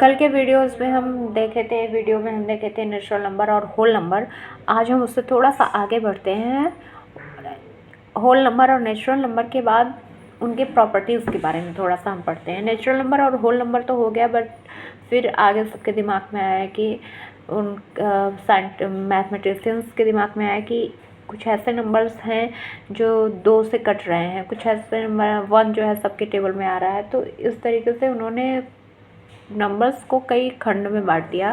कल के वीडियोस में हम देखे थे नेचुरल नंबर और होल नंबर। आज हम उससे थोड़ा सा आगे बढ़ते हैं। होल नंबर और नेचुरल नंबर के बाद उनके प्रॉपर्टीज़ के बारे में थोड़ा सा हम पढ़ते हैं। नेचुरल नंबर और होल नंबर तो हो गया, बट फिर आगे सबके दिमाग में आया कि उन मैथमेटिशियंस के दिमाग में आया कि कुछ ऐसे नंबर्स हैं जो 2 से कट रहे हैं, कुछ ऐसे नंबर 1 जो है सबके टेबल में आ रहा है। तो इस तरीके से उन्होंने नंबर्स को कई खंड में बांट दिया।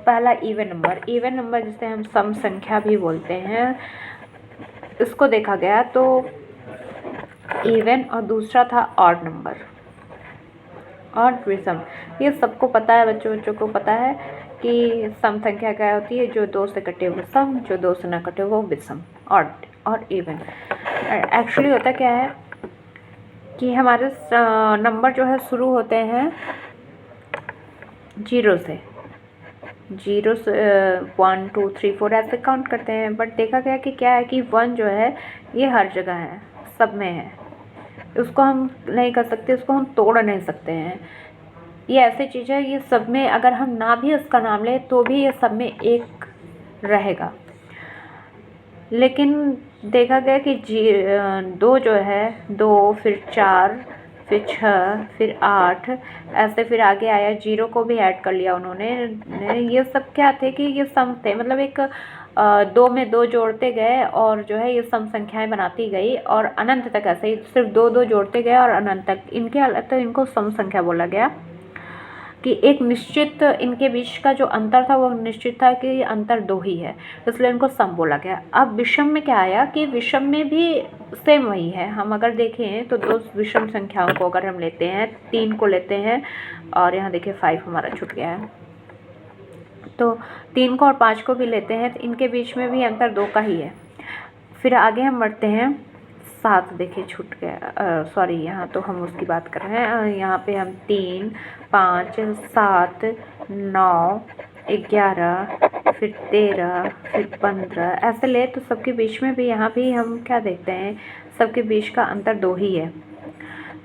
पहला इवन नंबर जिसे हम सम संख्या भी बोलते हैं, इसको देखा गया। तो इवन और दूसरा था ऑड नंबर और विषम। ये सबको पता है, बच्चों को पता है कि सम संख्या क्या होती है। जो 2 से कटे वो सम, जो 2 से ना कटे वो विषम। ऑड और इवन एक्चुअली होता क्या है कि हमारे नंबर जो है शुरू होते हैं 0 से 1 2 3 4 ऐसे काउंट करते हैं। बट देखा गया कि क्या है कि 1 जो है ये हर जगह है, सब में है। उसको हम नहीं कर सकते, उसको हम तोड़ नहीं सकते हैं। ये ऐसी चीज़ है, ये सब में अगर हम ना भी उसका नाम लें तो भी ये सब में एक रहेगा। लेकिन देखा गया कि 2 जो है 2, फिर 4, फिर 6, फिर 8, ऐसे फिर आगे आया 0 को भी ऐड कर लिया उन्होंने। ये सब क्या थे कि ये सम थे, मतलब एक 2 में 2 जोड़ते गए और जो है ये सम संख्याएं बनाती गई और अनंत तक ऐसे ही सिर्फ 2 जोड़ते गए और अनंत तक। इनके अलग तो इनको सम संख्या बोला गया कि एक निश्चित इनके बीच का जो अंतर था वो निश्चित था कि अंतर 2 ही है, इसलिए इनको सम बोला गया। अब विषम में क्या आया कि विषम में भी सेम वही है। हम अगर देखें तो 2 विषम संख्याओं को अगर हम लेते हैं, 3 को लेते हैं और यहाँ देखिए 5 हमारा छूट गया है, तो 3 को और 5 को भी लेते हैं तो इनके बीच में भी अंतर 2 का ही है। फिर आगे हम बढ़ते हैं 7, देखिए छूट गया, सॉरी यहाँ तो हम उसकी बात कर रहे हैं। यहाँ पे हम 3 5 7 9 11 फिर 13 फिर 15 ऐसे ले, तो सबके बीच में भी यहाँ भी हम क्या देखते हैं, सबके बीच का अंतर 2 ही है।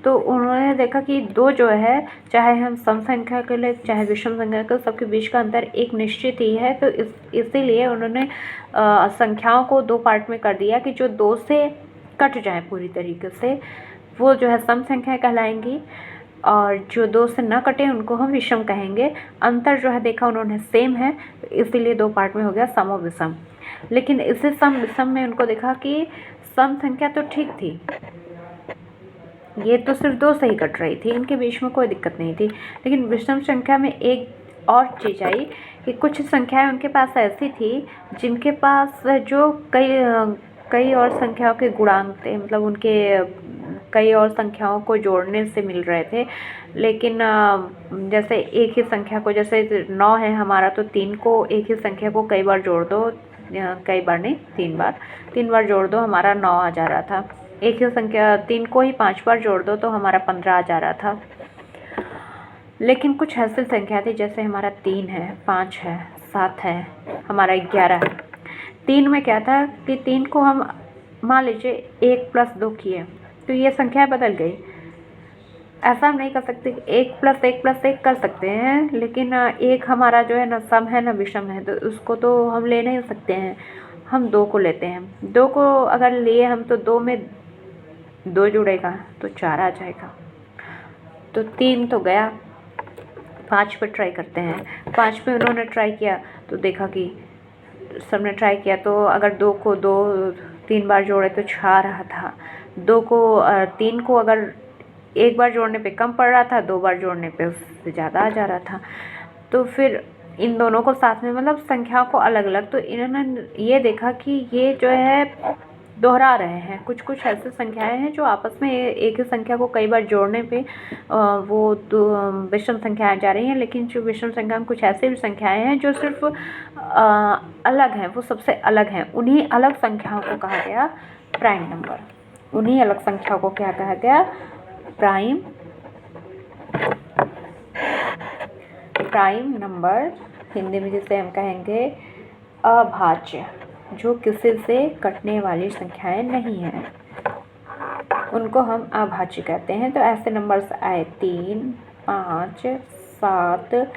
तो उन्होंने देखा कि 2 जो है, चाहे हम सम संख्या के लिए चाहे विषम संख्या के, सबके बीच का अंतर एक निश्चित ही है। तो इसीलिए उन्होंने संख्याओं को 2 पार्ट में कर दिया कि जो 2 से कट जाए पूरी तरीके से वो जो है सम संख्या कहलाएंगी, और जो 2 से न कटे उनको हम विषम कहेंगे। अंतर जो है देखा उन्होंने सेम है, इसीलिए 2 पार्ट में हो गया सम और विषम। लेकिन इसे सम विषम में उनको देखा कि सम संख्या तो ठीक थी, ये तो सिर्फ 2 से ही कट रही थी, इनके बीच में कोई दिक्कत नहीं थी। लेकिन विषम संख्या में एक और चीज़ आई कि कुछ संख्याएं उनके पास ऐसी थी जिनके पास जो कई और संख्याओं के गुणांक थे, मतलब उनके कई और संख्याओं को जोड़ने से मिल रहे थे। लेकिन जैसे एक ही संख्या को, जैसे 9 है हमारा, तो 3 को एक ही संख्या को कई बार जोड़ दो, कई बार नहीं 3 बार जोड़ दो, हमारा 9 आ जा रहा था। एक ही संख्या 3 को ही 5 बार जोड़ दो तो हमारा 15 आ जा रहा था। लेकिन कुछ ऐसी संख्या थी, जैसे हमारा 3 है, 5 है, 7 है, हमारा 11 है। 3 में क्या था कि 3 को हम मान लीजिए 1 + 2 किए तो ये संख्या बदल गई। ऐसा हम नहीं कर सकते, 1 + 1 + 1 कर सकते हैं, लेकिन एक हमारा जो है ना सम है ना विषम है, तो उसको तो हम ले नहीं सकते हैं। हम 2 को लेते हैं। 2 को अगर लिए हम तो 2 में 2 जुड़ेगा तो 4 आ जाएगा। तो 3 तो गया, 5 पे ट्राई करते हैं। 5 पे उन्होंने ट्राई किया तो देखा कि सबने ट्राई किया, तो अगर 2 को 3 बार जोड़े तो 6 आ रहा था। 3 को अगर एक बार जोड़ने पे कम पड़ रहा था, 2 बार जोड़ने पे उससे ज़्यादा आ जा रहा था। तो फिर इन दोनों को साथ में, मतलब संख्याओं को अलग अलग, तो इन्होंने ये देखा कि ये जो है दोहरा रहे हैं। कुछ ऐसे संख्याएं हैं जो आपस में एक ही संख्या को कई बार जोड़ने पे वो विषम संख्याएं जा रही हैं। लेकिन जो विषम संख्या में कुछ ऐसे भी संख्याएं हैं जो सिर्फ अलग हैं, वो सबसे अलग हैं। उन्हीं अलग संख्याओं को कहा गया प्राइम नंबर। उन्हीं अलग संख्याओं को क्या कहा गया, प्राइम नंबर। हिंदी में जिसे हम कहेंगे अभाज्य, जो किसी से कटने वाली संख्याएं नहीं हैं, उनको हम अभाज्य कहते हैं। तो ऐसे नंबर्स आए 3 5 7,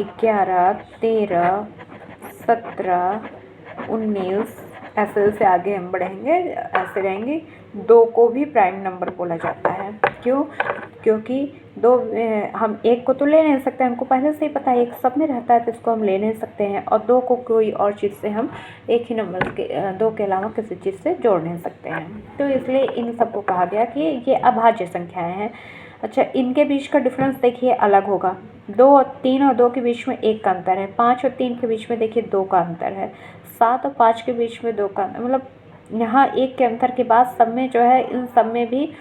11, 13, 17, 19, ऐसे ऐसे आगे हम बढ़ेंगे, ऐसे रहेंगे। 2 को भी प्राइम नंबर बोला जाता है। क्यों? क्योंकि 2 हम 1 को तो ले नहीं सकते, हमको पहले से ही पता है 1 सब में रहता है, तो इसको हम ले नहीं सकते हैं। और 2 को कोई और चीज़ से हम एक ही नंबर के 2 के अलावा किसी चीज़ से जोड़ नहीं सकते हैं। तो इसलिए इन सबको कहा गया कि ये अभाज्य संख्याएँ हैं। अच्छा, इनके बीच का डिफरेंस देखिए अलग होगा। 2 और 3 और 2 के बीच में 1 का अंतर है। 5 और 3 के बीच में देखिए 2 का अंतर है। 7 और 5 के बीच में 2 का, मतलब यहाँ 1 के अंतर के बाद सब में जो है, इन सब में भी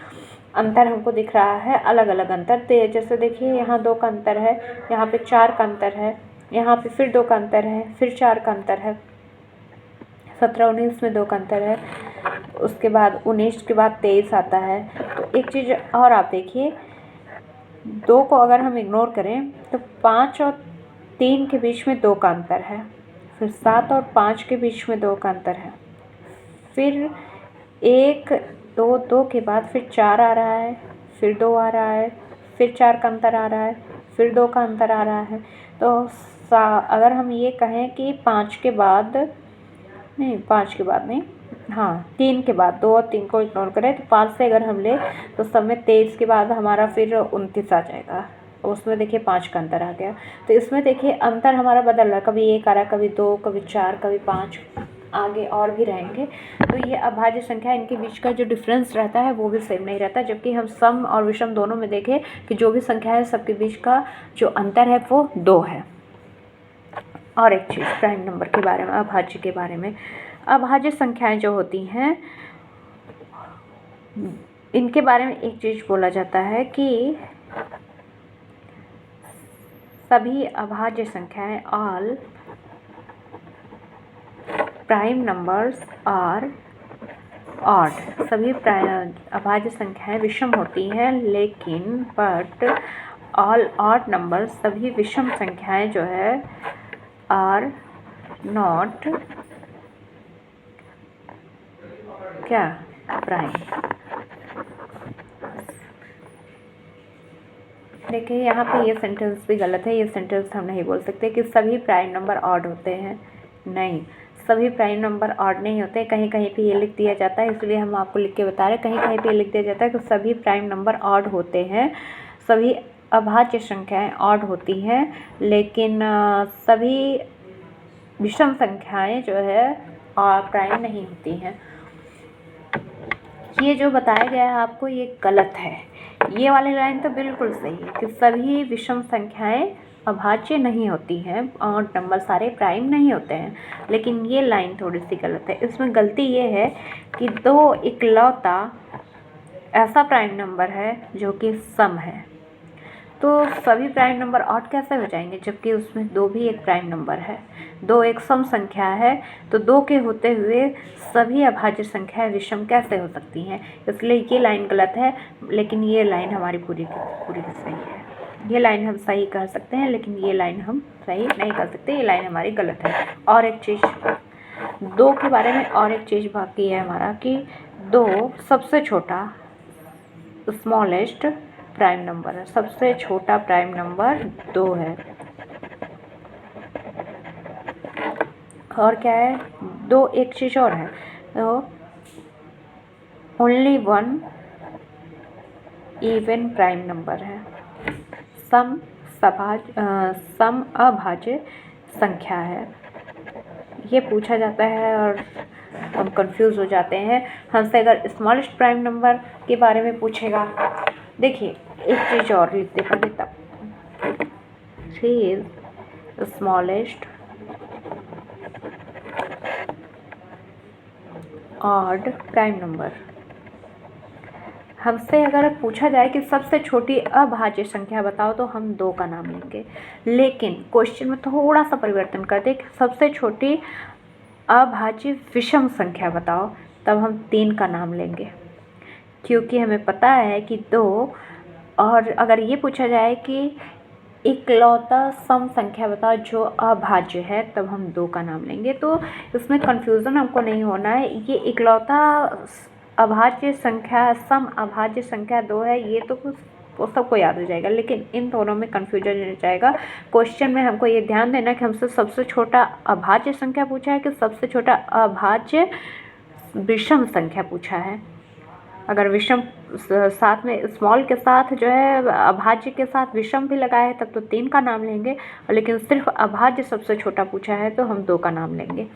अंतर हमको दिख रहा है, अलग अलग अंतर। तो जैसे देखिए यहाँ 2 का अंतर है, यहाँ पे 4 का अंतर है, यहाँ पे फिर 2 का अंतर है, फिर 4 का अंतर है। 17, 19 में 2 का अंतर है। उसके बाद 19 के बाद 23 आता है। तो एक चीज़ और आप देखिए, 2 को अगर हम इग्नोर करें तो 5 और 3 के बीच में 2 का अंतर है। फिर 7 और 5 के बीच में 2 का अंतर है। फिर 1, 2, 2 के बाद फिर 4 आ रहा है, फिर 2 आ रहा है, फिर 4 का अंतर आ रहा है, फिर 2 का अंतर आ रहा है। तो अगर हम ये कहें कि 5 के बाद नहीं, 5 के बाद नहीं, हाँ 3 के बाद, 2 और 3 को इग्नोर करें तो 5 से अगर हम लें तो सब में 23 के बाद हमारा फिर 29 आ जाएगा। उसमें देखिए 5 का अंतर आ गया। तो इसमें देखिए अंतर हमारा बदल रहा है, कभी 1 आ रहा है, कभी 2, कभी 4, कभी 5, आगे और भी रहेंगे। तो ये अभाज्य संख्या, इनके बीच का जो डिफरेंस रहता है वो भी सेम नहीं रहता। जबकि हम सम और विषम दोनों में देखें कि जो भी संख्या है सबके बीच का जो अंतर है वो 2 है। और एक चीज़ प्राइम नंबर के बारे में, अभाज्य के बारे में, अभाज्य संख्याएं जो होती हैं इनके बारे में एक चीज़ बोला जाता है कि सभी अभाज्य संख्याएं, all prime numbers are odd, सभी अभाज्य संख्याएं विषम होती हैं, लेकिन बट ऑल ऑड नंबर्स, सभी विषम संख्याएं जो है आर नॉट क्या प्राइम। देखिए यहाँ पे ये सेंटेंस भी गलत है। ये सेंटेंस हम नहीं बोल सकते कि सभी प्राइम नंबर ऑड होते हैं। नहीं, सभी प्राइम नंबर ऑड नहीं होते। कहीं कहीं पे ये लिख दिया जाता है, इसलिए हम आपको लिख के बता रहे हैं। कहीं कहीं पे लिख दिया जाता है कि सभी प्राइम नंबर ऑड होते हैं, सभी अभाज्य संख्याएं ऑड होती हैं, लेकिन सभी विषम संख्याएं जो है प्राइम नहीं होती हैं। ये जो बताया गया है आपको ये गलत है। ये वाली लाइन तो बिल्कुल सही है कि सभी विषम संख्याएं अभाज्य नहीं होती हैं और नंबर सारे प्राइम नहीं होते हैं, लेकिन ये लाइन थोड़ी सी गलत है। इसमें गलती ये है कि 2 इकलौता ऐसा प्राइम नंबर है जो कि सम है। तो सभी प्राइम नंबर ऑड कैसे हो जाएंगे जबकि उसमें 2 भी एक प्राइम नंबर है। 2 एक सम संख्या है, तो 2 के होते हुए सभी अभाज्य संख्याएं विषम कैसे हो सकती हैं। इसलिए ये लाइन गलत है, लेकिन ये लाइन हमारी पूरी सही है। ये लाइन हम सही कर सकते हैं, लेकिन ये लाइन हम सही नहीं कर सकते। ये लाइन हमारी गलत है। और एक चीज़ 2 के बारे में और एक चीज़ बाकी है हमारा कि 2 सबसे छोटा स्मॉलेस्ट प्राइम नंबर है। सबसे छोटा प्राइम नंबर 2 है। और क्या है 2, एक चीज़ और है, तो ओनली 1 इवन प्राइम नंबर है। सम अभाज्य संख्या है। ये पूछा जाता है और हम कंफ्यूज हो जाते हैं। हमसे अगर स्मॉलेस्ट प्राइम नंबर के बारे में पूछेगा, देखिए एक चीज़ और लिखते पहले तब, 3 is smallest odd prime number. हमसे अगर पूछा जाए कि सबसे छोटी अभाज्य संख्या बताओ तो हम 2 का नाम लेंगे, लेकिन क्वेश्चन में थोड़ा सा परिवर्तन कर दें कि सबसे छोटी अभाज्य विषम संख्या बताओ, तब हम 3 का नाम लेंगे, क्योंकि हमें पता है कि 2। और अगर ये पूछा जाए कि इकलौता सम संख्या बताओ जो अभाज्य है, तब हम 2 का नाम लेंगे। तो इसमें कन्फ्यूज़न हमको नहीं होना है। ये इकलौता अभाज्य संख्या, सम अभाज्य संख्या 2 है, ये तो कुछ वो सबको याद हो जाएगा, लेकिन इन दोनों में कन्फ्यूजन हो जाएगा। क्वेश्चन में हमको ये ध्यान देना कि हमसे सबसे छोटा अभाज्य संख्या पूछा है कि सबसे छोटा अभाज्य विषम संख्या पूछा है। अगर विषम साथ में स्मॉल के साथ जो है अभाज्य के साथ विषम भी लगाया है तब तो 3 का नाम लेंगे, लेकिन सिर्फ अभाज्य सबसे छोटा पूछा है तो हम 2 का नाम लेंगे।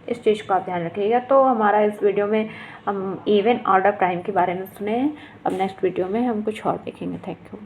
इस चीज़ को आप ध्यान रखिएगा। तो हमारा इस वीडियो में हम इवन ऑर्डर प्राइम के बारे में सुने हैं। अब नेक्स्ट वीडियो में हम कुछ और देखेंगे। Thank you.